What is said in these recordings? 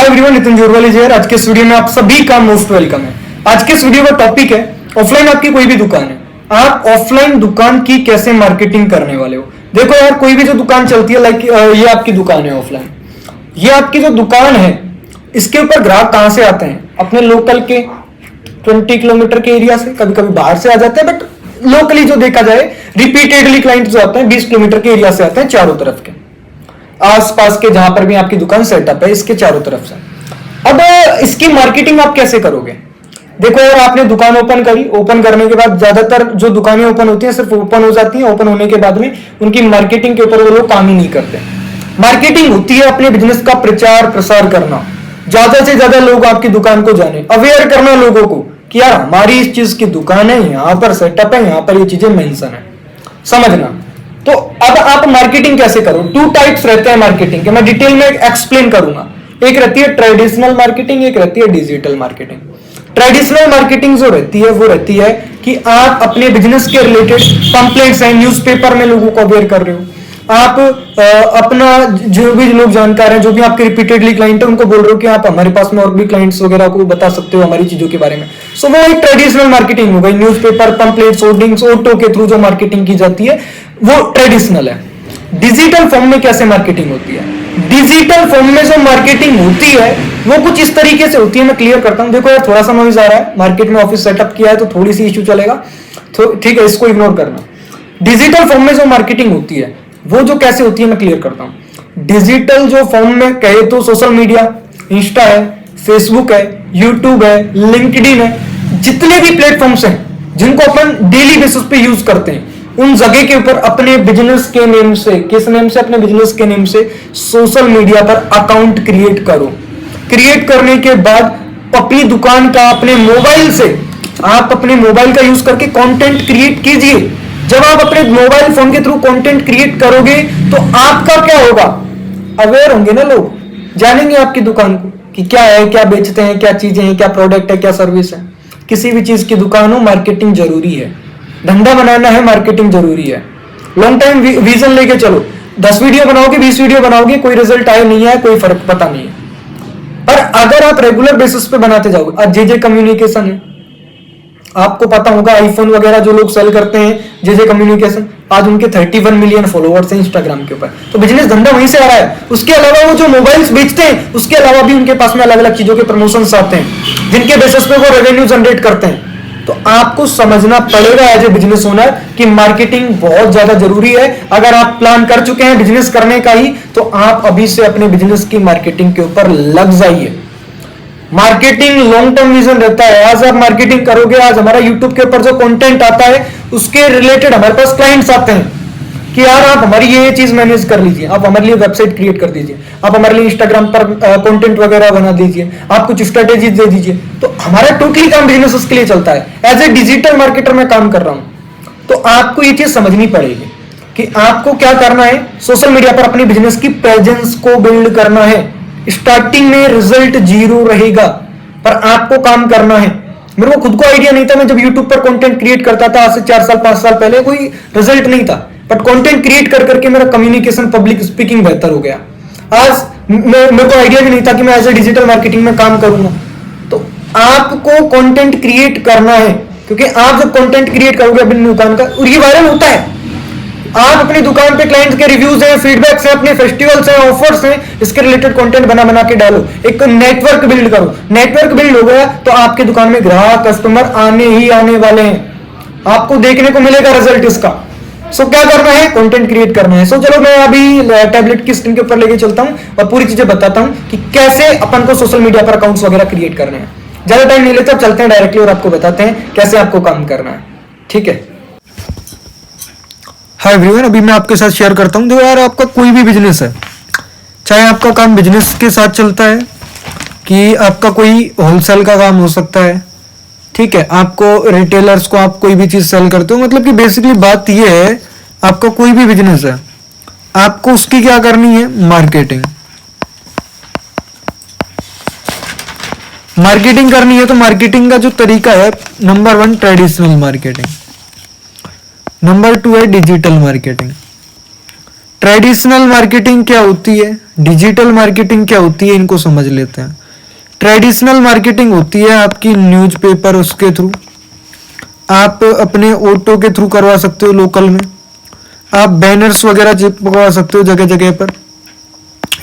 Everyone, Nitin जोरवाली जी। आज के इस वीडियो में आप सभी का मोस्ट वेलकम है। आज के इस वीडियो का टॉपिक है ऑफलाइन आपकी कोई भी दुकान है, आप ऑफलाइन दुकान की कैसे मार्केटिंग करने वाले हो। देखो यार, कोई भी जो दुकान चलती है, लाइक ये आपकी दुकान है ऑफलाइन, ये आपकी जो दुकान है इसके ऊपर ग्राहक कहां से आते हैं? अपने लोकल के 20 किलोमीटर के एरिया से, कभी कभी बाहर से आ जाते हैं, बट लोकली जो देखा जाए रिपीटेडली क्लाइंट जो आते हैं 20 किलोमीटर के एरिया से आते हैं, चारों तरफ के आसपास के जहां पर भी आपकी दुकान सेटअप है इसके चारों तरफ से। अब इसकी मार्केटिंग आप कैसे करोगे? देखो यार, आपने दुकान ओपन करी, ओपन करने के बाद ज्यादातर जो दुकानें ओपन होती हैं सिर्फ ओपन हो जाती हैं, ओपन होने के बाद में उनकी मार्केटिंग के ऊपर वो लोग काम ही नहीं करते। मार्केटिंग होती है अपने बिजनेस का प्रचार प्रसार करना, ज्यादा से ज्यादा लोग आपकी दुकान को जाने, अवेयर करना लोगों को कि यार हमारी इस चीज की दुकान है, यहाँ पर सेटअप है, यहाँ पर ये चीजें मेंशन है, समझना। तो अब आप मार्केटिंग कैसे करो? 2 टाइप्स रहते हैं मार्केटिंग के, मैं डिटेल में एक्सप्लेन करूंगा। एक रहती है ट्रेडिशनल मार्केटिंग, एक रहती है डिजिटल मार्केटिंग। ट्रेडिशनल मार्केटिंग जो रहती है वो रहती है कि आप अपने बिजनेस के रिलेटेड पंपलेट्स हैं, न्यूज़पेपर में लोगों को अवेयर कर रहे हो, आप अपना जो भी लोग जानकार हैं, जो भी आपके रिपीटेडली क्लाइंट है, उनको बोल रहे हो कि आप हमारे पास में और भी क्लाइंट्स वगैरह को बता सकते हो हमारी चीजों के बारे में। सो वो एक ट्रेडिशनल मार्केटिंग हो गई। न्यूज़पेपर, पंपलेट्स, होर्डिंग्स, ऑटो के थ्रू जो मार्केटिंग की जाती है वो ट्रेडिशनल है। डिजिटल फॉर्म में कैसे मार्केटिंग होती है? डिजिटल फॉर्म में जो मार्केटिंग होती है वो कुछ इस तरीके से होती है, मैं क्लियर करता हूं। देखो यार, थोड़ा सा नॉइज आ रहा है, मार्केट में ऑफिस सेटअप किया है तो थोड़ी सी इश्यू चलेगा, तो ठीक है, इसको इग्नोर करना। डिजिटल फॉर्म में जो मार्केटिंग होती है वो जो कैसे होती है मैं क्लियर करता हूं। डिजिटल जो फॉर्म में कहे तो सोशल मीडिया, इंस्टा है, फेसबुक है, यूट्यूब है, लिंक्डइन है, जितने भी प्लेटफॉर्म्स हैं जिनको अपन डेली बेसिस पे यूज करते हैं, उन जगह के ऊपर अपने बिजनेस के नेम से, किस नेम से? अपने बिजनेस के नेम से सोशल मीडिया पर अकाउंट क्रिएट करो। क्रिएट करने के बाद अपनी दुकान का अपने मोबाइल से, आप अपने मोबाइल का यूज करके कंटेंट क्रिएट कीजिए। जब आप अपने मोबाइल फोन के थ्रू कंटेंट क्रिएट करोगे तो आपका क्या होगा? अवेयर होंगे ना लोग, जानेंगे आपकी दुकान को कि क्या है, क्या बेचते हैं, क्या चीजें हैं, क्या प्रोडक्ट है, क्या सर्विस है। किसी भी चीज की दुकान हो, मार्केटिंग जरूरी है। धंधा बनाना है, मार्केटिंग जरूरी है। लॉन्ग टाइम विजन लेके चलो, 10 वीडियो बनाओगे, 20 वीडियो बनाओगे, कोई रिजल्ट आए नहीं है, कोई फर्क पता नहीं है। पर अगर आप रेगुलर बेसिस पे बनाते जाओगे, आज जे कम्युनिकेशन है, आपको पता होगा, आईफोन वगैरह जो लोग सेल करते हैं, जे कम्युनिकेशन, आज उनके 31 मिलियन फॉलोअर्स हैं इंस्टाग्राम के ऊपर। तो बिजनेस धंधा वहीं से आ रहा है। उसके अलावा वो जो मोबाइल्स बेचते हैं उसके अलावा भी उनके पास में अलग अलग चीजों के प्रमोशंस आते हैं जिनके बेसिस पे वो रेवेन्यू जनरेट करते हैं। तो आपको समझना पड़ेगा एज ए बिजनेस ओनर कि मार्केटिंग बहुत ज्यादा जरूरी है। अगर आप प्लान कर चुके हैं बिजनेस करने का ही, तो आप अभी से अपने बिजनेस की मार्केटिंग के ऊपर लग जाइए। मार्केटिंग लॉन्ग टर्म विजन रहता है। आज आप मार्केटिंग करोगे, आज हमारा यूट्यूब के ऊपर जो कंटेंट आता है उसके रिलेटेड हमारे पास क्लाइंट्स आते हैं कि यार आप हमारी ये चीज मैनेज कर लीजिए, आप हमारे लिए वेबसाइट क्रिएट कर दीजिए, आप हमारे लिए इंस्टाग्राम पर कंटेंट वगैरह बना दीजिए, आप कुछ स्ट्रेटेजी दे दीजिए। तो हमारा टोटली काम बिजनेस उसके लिए चलता है। एज ए डिजिटल मार्केटर मैं काम कर रहा हूं, तो आपको ये चीज समझनी पड़ेगी कि आपको क्या करना है। सोशल मीडिया पर अपनी बिजनेस की प्रेजेंस को बिल्ड करना है। स्टार्टिंग में रिजल्ट 0 रहेगा, पर आपको काम करना है। मेरे को खुद को आइडिया नहीं था, मैं जब यूट्यूब पर कंटेंट क्रिएट करता था आज से 4 साल 5 साल पहले, कोई रिजल्ट नहीं था, बट कंटेंट क्रिएट कर करके मेरा कम्युनिकेशन, पब्लिक स्पीकिंग बेहतर हो गया। आज मेरे को आइडिया भी नहीं था कि मैं एज ए डिजिटल मार्केटिंग में काम करूंगा। तो आपको कंटेंट क्रिएट करना है, क्योंकि आप जब कंटेंट क्रिएट करोगे अपनी दुकान का, और ये वायरल होता है। आप अपनी दुकान पे क्लाइंट्स के रिव्यूज हैं, फीडबैक्स हैं, अपने फेस्टिवल्स हैं, ऑफर्स हैं, इसके रिलेटेड कंटेंट बना के डालो। एक नेटवर्क बिल्ड करो। नेटवर्क बिल्ड हो गया तो आपकी दुकान में ग्राहक, कस्टमर आने ही आने वाले हैं। आपको देखने को मिलेगा रिजल्ट इसका। सो क्या करना है? कंटेंट क्रिएट करना है। सो चलो मैं अभी टैबलेट की स्क्रीन के ऊपर लेके चलता हूं और पूरी चीजें बताता हूं कि कैसे अपन को सोशल मीडिया पर अकाउंट्स वगैरह क्रिएट करने हैं। ज्यादा टाइम नहीं लेते, अब चलते हैं डायरेक्टली और आपको बताते हैं कैसे आपको काम करना है। ठीक है। हाय एवरीवन, अभी मैं आपके साथ शेयर करता हूं। देखो यार, आपका कोई भी बिजनेस है, चाहे आपका काम बिजनेस के साथ चलता है कि आपका कोई होलसेल का काम हो सकता है, ठीक है, आपको रिटेलर्स को आप कोई भी चीज सेल करते हो, मतलब कि बेसिकली बात यह है, आपका कोई भी बिजनेस है, आपको उसकी क्या करनी है? मार्केटिंग। मार्केटिंग करनी है तो मार्केटिंग का जो तरीका है, नंबर 1 ट्रेडिशनल मार्केटिंग, नंबर 2 है डिजिटल मार्केटिंग। ट्रेडिशनल मार्केटिंग क्या होती है, डिजिटल मार्केटिंग क्या होती है, इनको समझ लेते हैं। ट्रेडिशनल मार्केटिंग होती है आपकी न्यूज़पेपर उसके थ्रू, आप अपने ऑटो के थ्रू करवा सकते हो, लोकल में आप बैनर्स वगैरह चिपकवा सकते हो जगह जगह पर।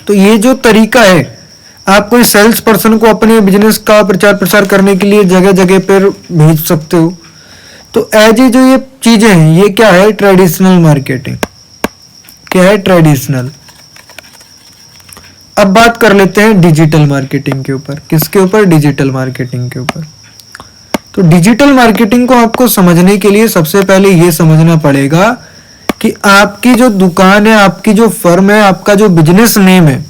तो ये जो तरीका है, आप कोई सेल्स पर्सन को अपने बिजनेस का प्रचार प्रसार करने के लिए जगह जगह पर भेज सकते हो। तो एज ये जो ये चीजें हैं, ये क्या है, ट्रेडिशनल मार्केटिंग। क्या है, ट्रेडिशनल। अब बात कर लेते हैं डिजिटल मार्केटिंग के ऊपर। किसके ऊपर, डिजिटल मार्केटिंग के ऊपर। तो डिजिटल मार्केटिंग को आपको समझने के लिए सबसे पहले ये समझना पड़ेगा कि आपकी जो दुकान है, आपकी जो फर्म है, आपका जो बिजनेस नेम है,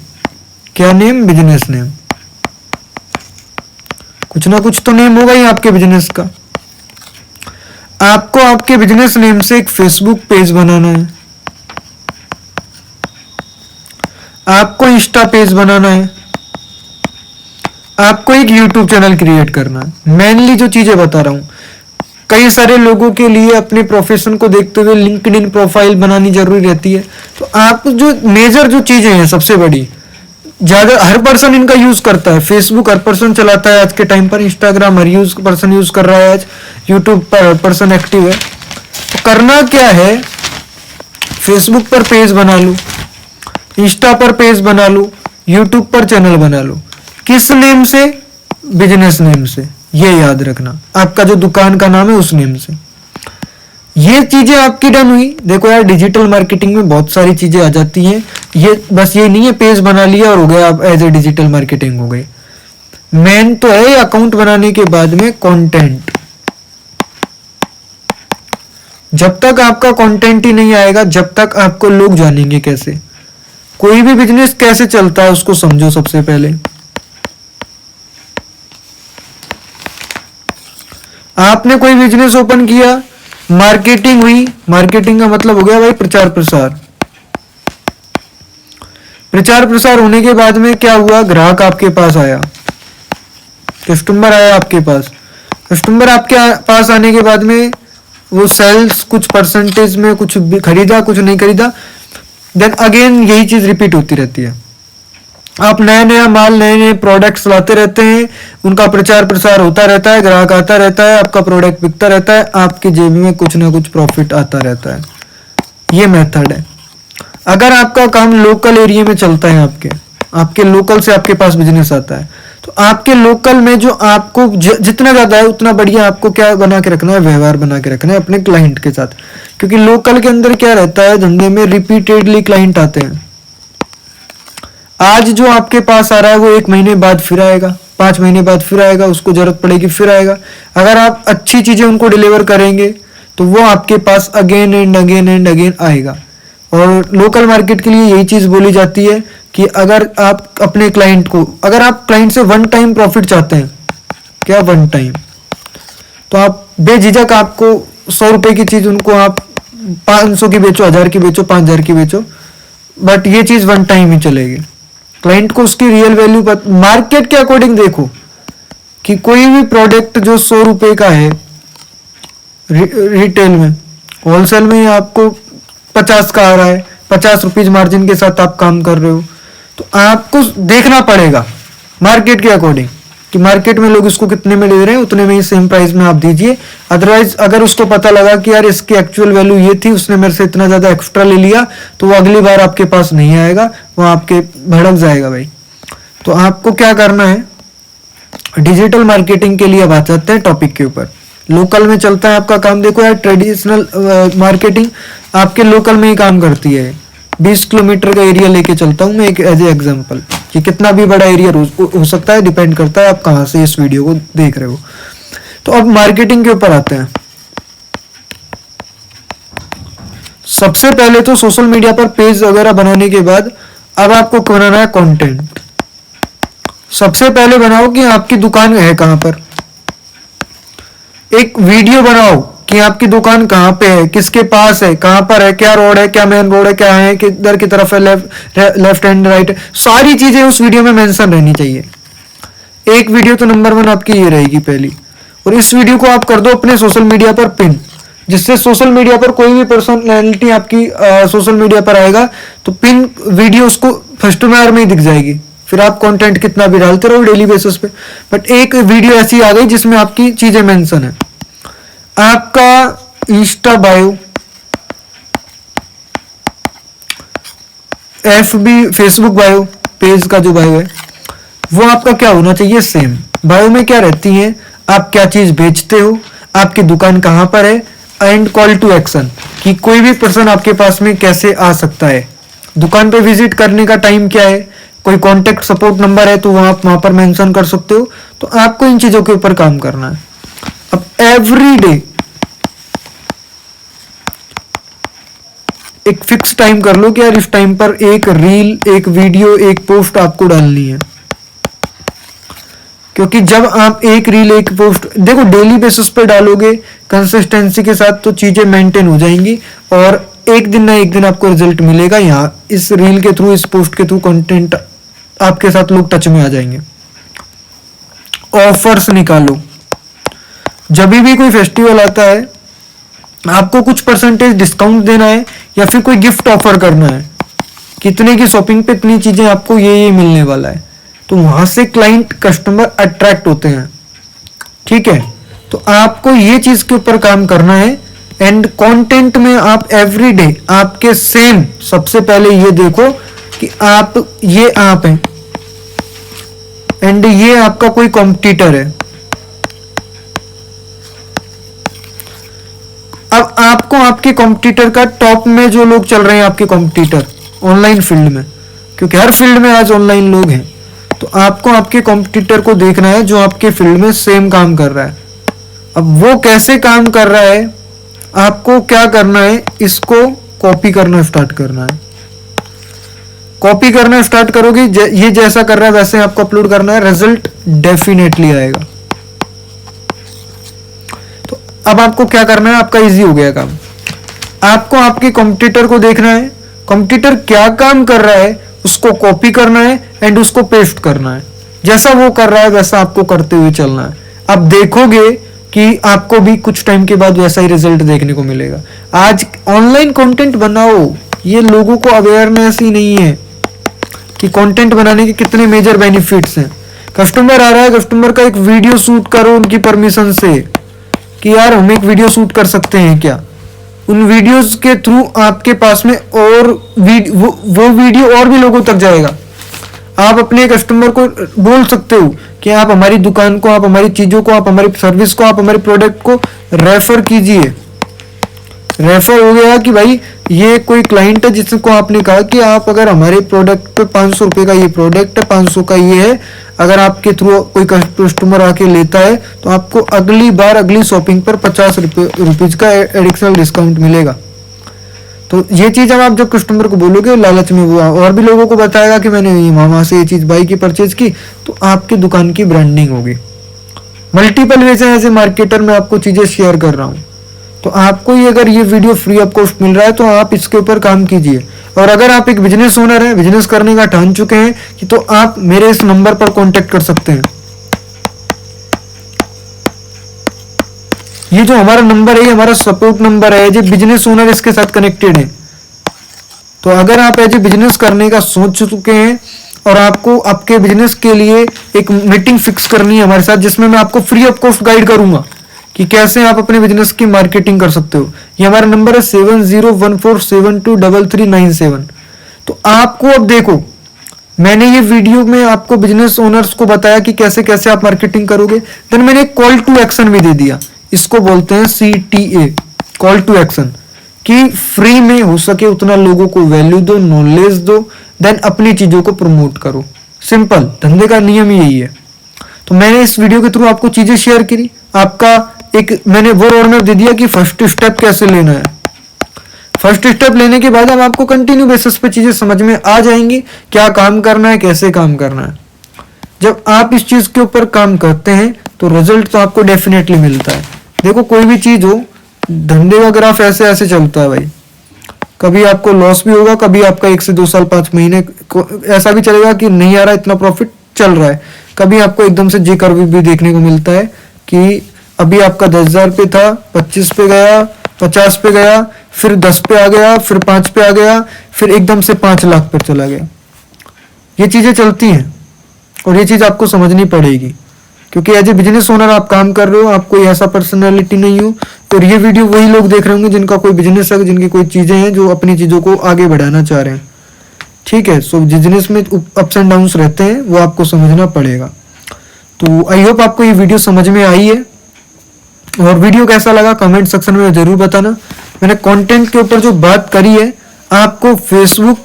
क्या नेम, बिजनेस नेम, कुछ ना कुछ तो नेम होगा ही आपके बिजनेस का। आपको आपके बिजनेस नेम से एक फेसबुक पेज बनाना है, आपको इंस्टा पेज बनाना है, आपको एक यूट्यूब चैनल क्रिएट करना है। मेनली जो चीजें बता रहा हूं, कई सारे लोगों के लिए अपने प्रोफेशन को देखते हुए लिंक्डइन प्रोफाइल बनानी जरूरी रहती है। तो आप जो मेजर जो चीजें हैं, सबसे बड़ी, ज्यादा हर पर्सन इनका यूज करता है। फेसबुक हर पर्सन चलाता है आज के टाइम पर, इंस्टाग्राम हर पर्सन यूज कर रहा है आज, यूट्यूब पर पर्सन एक्टिव है। तो करना क्या है, फेसबुक पर पेज बना लो, इंस्टा पर पेज बना लो, यूट्यूब पर चैनल बना लो। किस नेम से, बिजनेस नेम से। ये याद रखना, आपका जो दुकान का नाम है उस नेम से। ये चीजें आपकी डन हुई। देखो यार, डिजिटल मार्केटिंग में बहुत सारी चीजें आ जाती हैं। ये बस ये नहीं है पेज बना लिया और हो गया, आप एज ए डिजिटल मार्केटिंग हो गई। मेन तो है अकाउंट बनाने के बाद में कंटेंट। जब तक आपका कंटेंट ही नहीं आएगा, जब तक आपको लोग जानेंगे कैसे। कोई भी बिजनेस कैसे चलता है उसको समझो सबसे पहले। आपने कोई बिजनेस ओपन किया, मार्केटिंग हुई, मार्केटिंग का मतलब हो गया भाई प्रचार प्रसार। प्रचार प्रसार होने के बाद में क्या हुआ, ग्राहक आपके पास आया, कस्टमर आया आपके पास। कस्टमर आपके पास आने के बाद में वो सेल्स कुछ परसेंटेज में कुछ खरीदा, कुछ नहीं खरीदा, देन अगेन यही चीज रिपीट होती रहती है। आप नया नया माल, नए नए प्रोडक्ट्स लाते रहते हैं, उनका प्रचार प्रसार होता रहता है, ग्राहक आता रहता है, आपका प्रोडक्ट बिकता रहता है, आपकी जेब में कुछ ना कुछ प्रॉफिट आता रहता है। ये मेथड है। अगर आपका काम लोकल एरिया में चलता है, आपके लोकल से आपके पास बिजनेस आता है, तो आपके लोकल में जो आपको जितना ज्यादा है उतना बढ़िया आपको क्या बना के रखना है, व्यवहार बना के रखना है अपने क्लाइंट के साथ। क्योंकि लोकल के अंदर क्या रहता है, धंधे में रिपीटेडली क्लाइंट आते हैं। आज जो आपके पास आ रहा है वो 1 महीने बाद फिर आएगा, 5 महीने बाद फिर आएगा, उसको जरूरत पड़ेगी फिर आएगा। अगर आप अच्छी चीजें उनको डिलीवर करेंगे तो वो आपके पास again and again and again आएगा। और लोकल मार्केट के लिए यही चीज बोली जाती है कि अगर आप अपने क्लाइंट को, अगर आप क्लाइंट से 1 टाइम प्रॉफिट चाहते हैं, क्या 1 टाइम, तो आप बेझिझक आपको 100 रुपए की चीज उनको आप 500 की बेचो, 1000 की बेचो, 5000 की बेचो, बट ये चीज 1 टाइम ही चलेगी। क्लाइंट को उसकी रियल वैल्यू मार्केट के अकॉर्डिंग देखो कि कोई भी प्रोडक्ट जो 100 रुपए का है रिटेल में, होलसेल में आपको 50 का आ रहा है, 50 रुपीज मार्जिन के साथ आप काम कर रहे हो, तो आपको देखना पड़ेगा मार्केट के अकॉर्डिंग कि मार्केट में लोग इसको कितने में ले रहे हैं, उतने में ही सेम प्राइस में आप दीजिए। अदरवाइज अगर उसको पता लगा कि यार इसकी एक्चुअल वैल्यू ये थी, उसने मेरे से इतना ज्यादा एक्स्ट्रा ले लिया, तो वो अगली बार आपके पास नहीं आएगा, वो आपके भड़क जाएगा भाई। तो आपको क्या करना है, डिजिटल मार्केटिंग के लिए अब आ जाते हैं टॉपिक के ऊपर। लोकल में चलता है आपका काम। देखो यार, ट्रेडिशनल मार्केटिंग आपके लोकल में ही काम करती है। 20 किलोमीटर का एरिया लेके चलता हूं मैं एक एज ए एग्जांपल, कि कितना भी बड़ा एरिया हो सकता है, डिपेंड करता है आप कहां से इस वीडियो को देख रहे हो। तो अब मार्केटिंग के ऊपर आते हैं। सबसे पहले तो सोशल मीडिया पर पेज वगैरह बनाने के बाद अब आपको बनाना है कंटेंट। सबसे पहले बनाओ कि आपकी दुकान है कहां पर, एक वीडियो बनाओ कि आपकी दुकान कहां पे है, किसके पास है, कहां पर है, क्या रोड है, क्या मेन रोड है, क्या है, किधर की तरफ है, लेफ्ट हैंड राइट, सारी चीजें उस वीडियो में मेंशन रहनी चाहिए। एक वीडियो तो नंबर 1 आपकी ये रहेगी पहली। और इस वीडियो को आप कर दो अपने सोशल मीडिया पर पिन, जिससे सोशल मीडिया पर कोई भी पर्सनैलिटी आपकी सोशल मीडिया पर आएगा तो पिन वीडियो उसको फर्स्ट में ही दिख जाएगी। फिर आप कंटेंट कितना भी डालते रहो डेली बेसिस पे, बट एक वीडियो ऐसी आ गई जिसमें आपकी चीजें मेंशन है। आपका Insta bio, FB Facebook bio, page का जो बायो है वो आपका क्या होना चाहिए, सेम। बायो में क्या रहती है, आप क्या चीज बेचते हो, आपकी दुकान कहां पर है, एंड कॉल टू एक्शन कि कोई भी पर्सन आपके पास में कैसे आ सकता है, दुकान पे विजिट करने का टाइम क्या है, कोई कॉन्टेक्ट सपोर्ट नंबर है तो आप वहां पर मेंशन कर सकते हो। तो आपको इन चीजों के ऊपर काम करना है। अब एवरी डे एक फिक्स टाइम कर लो कि यार इस टाइम पर एक रील, एक वीडियो, एक पोस्ट आपको डालनी है। क्योंकि जब आप एक रील, एक पोस्ट देखो डेली बेसिस पे डालोगे कंसिस्टेंसी के साथ तो चीजें मेंटेन हो जाएंगी और एक दिन ना एक दिन आपको रिजल्ट मिलेगा। यहाँ इस रील के थ्रू, इस पोस्ट के थ्रू कंटेंट आपके साथ लोग टच में आ जाएंगे। ऑफर्स निकालो। जब भी कोई फेस्टिवल आता है आपको कुछ परसेंटेज डिस्काउंट देना है या फिर कोई गिफ्ट ऑफर करना है, कितने की शॉपिंग पे इतनी चीजें आपको ये मिलने वाला है, तो वहां से क्लाइंट, कस्टमर अट्रैक्ट होते हैं। ठीक है, तो आपको ये चीज के ऊपर काम करना है। एंड कंटेंट में आप एवरी डे आपके सेम, सबसे पहले ये देखो कि आप ये आप हैं एंड ये आपका कोई कॉम्पिटिटर है। अब आपको आपके कॉम्पिटिटर का टॉप में जो लोग चल रहे हैं, आपके कॉम्पिटिटर ऑनलाइन फील्ड में, क्योंकि हर फील्ड में आज ऑनलाइन लोग हैं, तो आपको आपके कॉम्पिटिटर को देखना है जो आपके फील्ड में सेम काम कर रहा है। अब वो कैसे काम कर रहा है, आपको क्या करना है, इसको कॉपी करना स्टार्ट करना है। कॉपी करना स्टार्ट करोगे, ये जैसा कर रहा है वैसे आपको अपलोड करना है, रिजल्ट डेफिनेटली आएगा। तो अब आपको क्या करना है, आपका इजी हो गया काम। आपको आपके कॉम्पिटिटर को देखना है, कॉम्पिटिटर क्या काम कर रहा है उसको कॉपी करना है एंड उसको पेस्ट करना है। जैसा वो कर रहा है वैसा आपको करते हुए चलना है। अब देखोगे कि आपको भी कुछ टाइम के बाद वैसा ही रिजल्ट देखने को मिलेगा। आज ऑनलाइन कंटेंट बनाओ, ये लोगों को अवेयरनेस ही नहीं है कि कंटेंट बनाने के कितने मेजर बेनिफिट्स हैं। कस्टमर आ रहा है, कस्टमर का एक वीडियो शूट करो उनकी परमिशन से कि यार हम एक वीडियो शूट कर सकते हैं क्या। उन वीडियोस के थ्रू आपके पास में और वो वीडियो और भी लोगों तक जाएगा। आप अपने कस्टमर को बोल सकते हो कि आप हमारी दुकान को, आप हमारी चीजों को, आप हमारी सर्विस को, आप हमारे प्रोडक्ट को रेफर कीजिए। रेफर हो गया कि भाई ये कोई क्लाइंट है जिसको आपने कहा कि आप अगर हमारे प्रोडक्ट पे 500 रुपए का ये प्रोडक्ट है, 500 का ये है, अगर आपके थ्रू कोई कस्टमर आके लेता है तो आपको अगली बार अगली शॉपिंग पर 50 रुपीज का एडिशनल डिस्काउंट मिलेगा। तो ये चीज अब जब कस्टमर को बोलोगे लालच में वो और भी लोगों को बताएगा कि मैंने वहां से ये चीज बाई की, परचेज की, तो आपकी दुकान की ब्रांडिंग होगी। मल्टीपल वे से ऐसे मार्केटर में आपको चीजें शेयर कर रहा हूँ। तो आपको ये अगर ये वीडियो फ्री ऑफ कॉस्ट मिल रहा है तो आप इसके ऊपर काम कीजिए। और अगर आप एक बिजनेस ओनर हैं, बिजनेस करने का ठान चुके हैं कि तो आप मेरे इस नंबर पर कांटेक्ट कर सकते हैं। ये जो हमारा नंबर है, ये हमारा सपोर्ट नंबर है, जो बिजनेस ओनर इसके साथ कनेक्टेड है। तो अगर आप एज ए बिजनेस करने का सोच चुके हैं और आपको आपके बिजनेस के लिए एक मीटिंग फिक्स करनी है हमारे साथ, जिसमें मैं आपको फ्री ऑफ कॉस्ट गाइड करूंगा कि कैसे आप अपने बिजनेस की मार्केटिंग कर सकते हो। ये हमारा नंबर है 7014723397। तो आपको अब देखो, मैंने ये वीडियो में आपको बिजनेस ओनर्स को बताया कि कैसे कैसे आप मार्केटिंग करोगे। देन मैंने एक कॉल टू एक्शन भी दे दिया, इसको बोलते हैं CTA, कॉल टू एक्शन, कि फ्री में हो सके उतना लोगों को वैल्यू दो, नॉलेज दो, देन अपनी चीजों को प्रमोट करो। सिंपल, धंधे का नियम यही है। तो मैंने इस वीडियो के थ्रू आपको चीजें शेयर करी, आपका एक मैंने वो रोड मैप दे दिया कि फर्स्ट स्टेप कैसे लेना है। फर्स्ट स्टेप लेने के बाद अब आपको कंटिन्यू बेसिस पे चीजें समझ में आ जाएंगी, क्या काम करना है, कैसे काम करना है। जब आप इस चीज के ऊपर काम करते हैं तो रिजल्ट तो आपको डेफिनेटली मिलता है। देखो कोई भी चीज हो, धंधे का ग्राफ ऐसे ऐसे चलता है भाई। कभी आपको लॉस भी होगा, कभी आपका 1 से 2 साल 5 महीने ऐसा भी चलेगा कि नहीं आ रहा, इतना प्रॉफिट चल रहा है। कभी आपको एकदम से जे कर्व भी देखने को मिलता है कि अभी आपका 10,000 पे था, 25 पे गया, 50 पे गया, फिर 10 पे आ गया, फिर 5 पे आ गया, फिर एकदम से 5 लाख पर चला गया। ये चीजें चलती हैं और ये चीज आपको समझनी पड़ेगी, क्योंकि एज ए बिजनेस ओनर आप काम कर रहे हो, आप कोई ऐसा पर्सनैलिटी नहीं हो। और ये वीडियो वही लोग देख रहे होंगे जिनका कोई बिजनेस है, जिनकी कोई चीजें हैं, जो अपनी चीजों को आगे बढ़ाना चाह रहे हैं। ठीक है, सो बिजनेस में अप्स एंड डाउन्स रहते हैं, वो आपको समझना पड़ेगा। तो आई होप आपको ये वीडियो समझ में आई है, और वीडियो कैसा लगा कमेंट सेक्शन में जरूर बताना। मैंने कंटेंट के ऊपर जो बात करी है, आपको फेसबुक,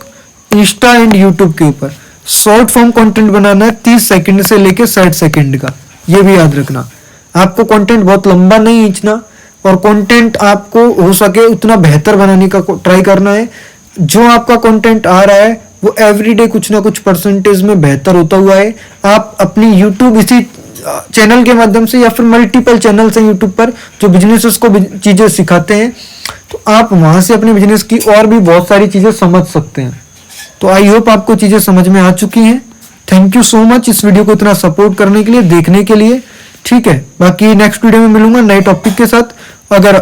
इंस्टा एंड यूट्यूब के ऊपर शॉर्ट फॉर्म कंटेंट बनाना है 30 सेकंड से लेके 60 सेकंड का, ये भी याद रखना। आपको कंटेंट बहुत लंबा नहीं खींचना, और कंटेंट आपको हो सके उतना बेहतर बनाने का ट्राई करना है। जो आपका कंटेंट आ रहा है वो एवरीडे कुछ ना कुछ परसेंटेज में बेहतर होता हुआ है। आप अपनी यूट्यूब इसी चैनल के माध्यम से, या फिर मल्टीपल चैनल से यूट्यूब पर जो बिजनेसेस को चीजें सिखाते हैं, तो आप वहां से अपने बिजनेस की और भी बहुत सारी चीजें समझ सकते हैं। तो आई होप आपको चीजें समझ में आ चुकी हैं। थैंक यू सो मच इस वीडियो को इतना सपोर्ट करने के लिए, देखने के लिए। ठीक है, बाकी नेक्स्ट वीडियो में मिलूंगा नए टॉपिक के साथ। अगर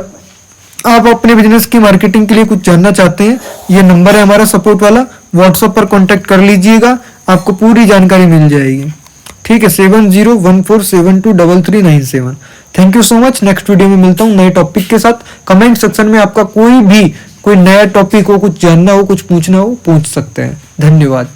आप अपने बिजनेस की मार्केटिंग के लिए कुछ जानना चाहते हैं, ये नंबर है हमारा सपोर्ट वाला, व्हाट्सएप पर कांटेक्ट कर लीजिएगा, आपको पूरी जानकारी मिल जाएगी। ठीक है, 7014723397। Thank you so much. Next video में मिलता हूँ नए टॉपिक के साथ। कमेंट सेक्शन में आपका कोई नया टॉपिक हो, कुछ जानना हो, कुछ पूछना हो, पूछ सकते हैं। धन्यवाद।